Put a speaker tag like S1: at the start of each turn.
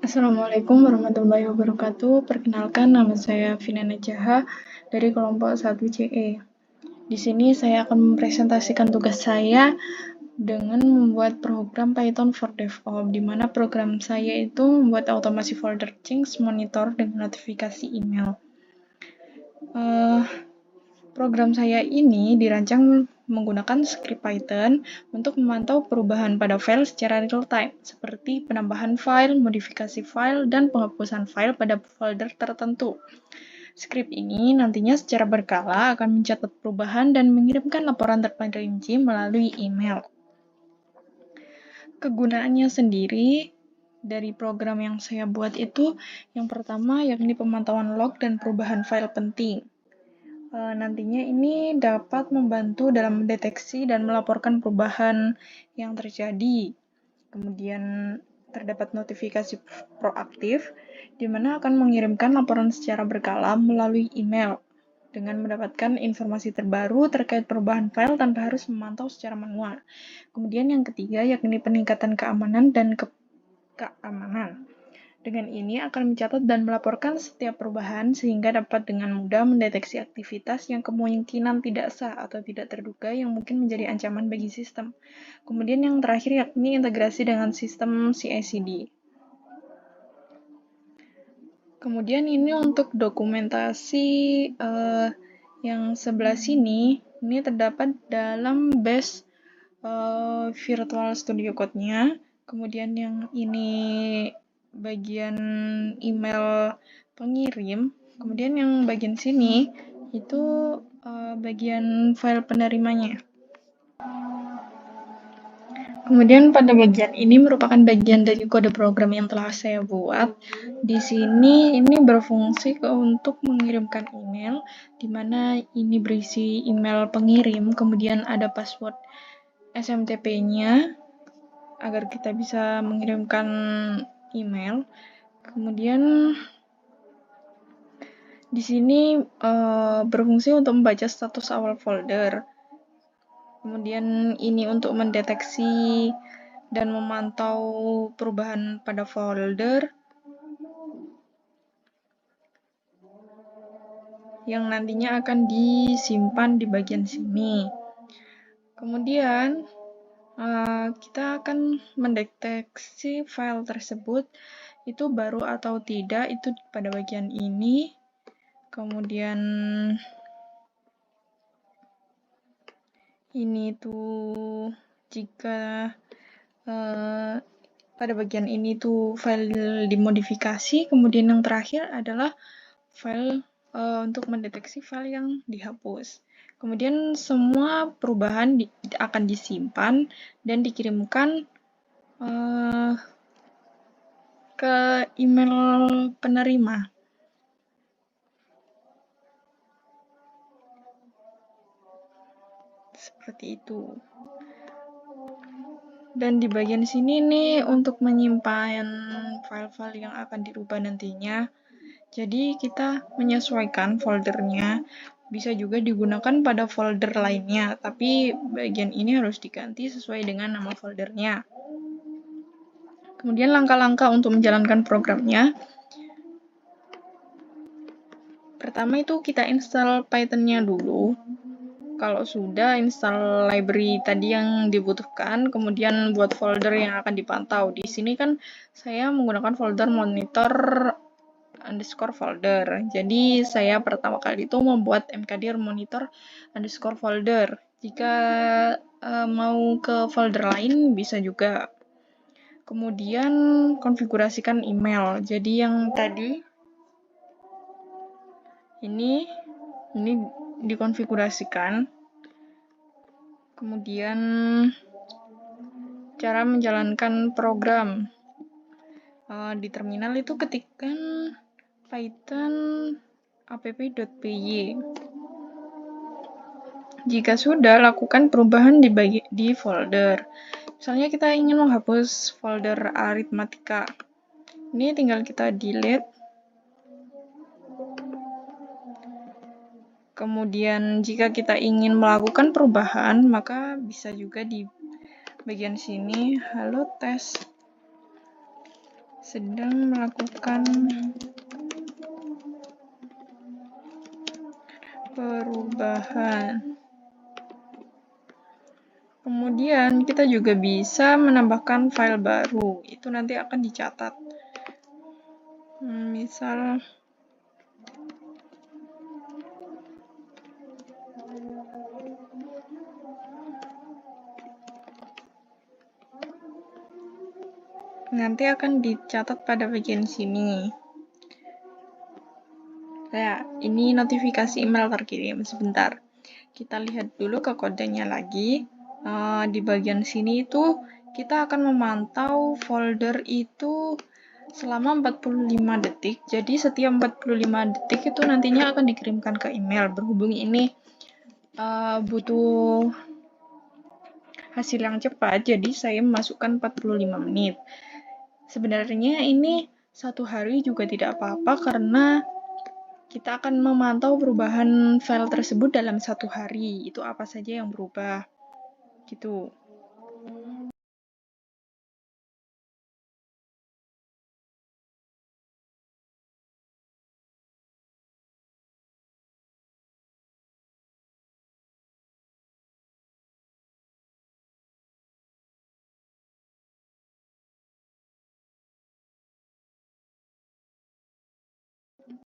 S1: Assalamualaikum warahmatullahi wabarakatuh. Perkenalkan, nama saya Vina Najaha dari kelompok 1CE. Di sini saya akan mempresentasikan tugas saya dengan membuat program Python for DevOps, di mana program saya itu membuat otomasi folder change monitor dengan notifikasi email. Program saya ini dirancang menggunakan script Python untuk memantau perubahan pada file secara real-time, seperti penambahan file, modifikasi file, dan penghapusan file pada folder tertentu. Script ini nantinya secara berkala akan mencatat perubahan dan mengirimkan laporan terperinci melalui email. Kegunaannya sendiri dari program yang saya buat itu, yang pertama yakni pemantauan log dan perubahan file penting. Nantinya ini dapat membantu dalam mendeteksi dan melaporkan perubahan yang terjadi. Kemudian terdapat notifikasi proaktif, di mana akan mengirimkan laporan secara berkala melalui email dengan mendapatkan informasi terbaru terkait perubahan file tanpa harus memantau secara manual. Kemudian yang ketiga yakni peningkatan keamanan dan keamanan. Dengan ini akan mencatat dan melaporkan setiap perubahan sehingga dapat dengan mudah mendeteksi aktivitas yang kemungkinan tidak sah atau tidak terduga yang mungkin menjadi ancaman bagi sistem. Kemudian yang terakhir yakni integrasi dengan sistem CI/CD. Kemudian ini untuk dokumentasi yang sebelah sini, ini terdapat dalam base Virtual Studio Code-nya. Kemudian yang ini bagian email pengirim, kemudian yang bagian sini itu bagian file penerimanya. Kemudian pada bagian ini merupakan bagian dari kode program yang telah saya buat. Di sini ini berfungsi untuk mengirimkan email, di mana ini berisi email pengirim, kemudian ada password SMTP-nya agar kita bisa mengirimkan email. Kemudian di sini berfungsi untuk membaca status awal folder. Kemudian ini untuk mendeteksi dan memantau perubahan pada folder yang nantinya akan disimpan di bagian sini. Kemudian kita akan mendeteksi file tersebut itu baru atau tidak itu pada bagian ini. Kemudian ini tuh jika pada bagian ini tuh file dimodifikasi. Kemudian yang terakhir adalah file untuk mendeteksi file yang dihapus. Kemudian semua perubahan akan disimpan dan dikirimkan ke email penerima. Seperti itu. Dan di bagian sini nih untuk menyimpan file-file yang akan dirubah nantinya. Jadi kita menyesuaikan foldernya. Bisa juga digunakan pada folder lainnya, tapi bagian ini harus diganti sesuai dengan nama foldernya. Kemudian langkah-langkah untuk menjalankan programnya. Pertama itu kita install Python-nya dulu. Kalau sudah, install library tadi yang dibutuhkan, kemudian buat folder yang akan dipantau. Di sini kan saya menggunakan folder monitor underscore folder. Jadi saya pertama kali itu membuat mkdir monitor underscore folder. Jika mau ke folder lain bisa juga. Kemudian konfigurasikan email. Jadi yang tadi ini dikonfigurasikan. Kemudian cara menjalankan program. Di terminal itu ketikkan python app.py. Jika sudah, lakukan perubahan di folder. Misalnya kita ingin menghapus folder aritmatika. Ini tinggal kita delete. Kemudian jika kita ingin melakukan perubahan, maka bisa juga di bagian sini, halo tes. sedang melakukan perubahan. Kemudian kita juga bisa menambahkan file baru, itu nanti akan dicatat. Misal nanti akan dicatat pada bagian sini. Nah, ini notifikasi email terkirim. Sebentar, kita lihat dulu ke kodenya lagi. Di bagian sini itu kita akan memantau folder itu selama 45 detik. Jadi setiap 45 detik itu nantinya akan dikirimkan ke email. Berhubung ini butuh hasil yang cepat, jadi saya memasukkan 45 menit. Sebenarnya ini 1 hari juga tidak apa-apa karena kita akan memantau perubahan file tersebut dalam 1 hari. Itu apa saja yang berubah, gitu.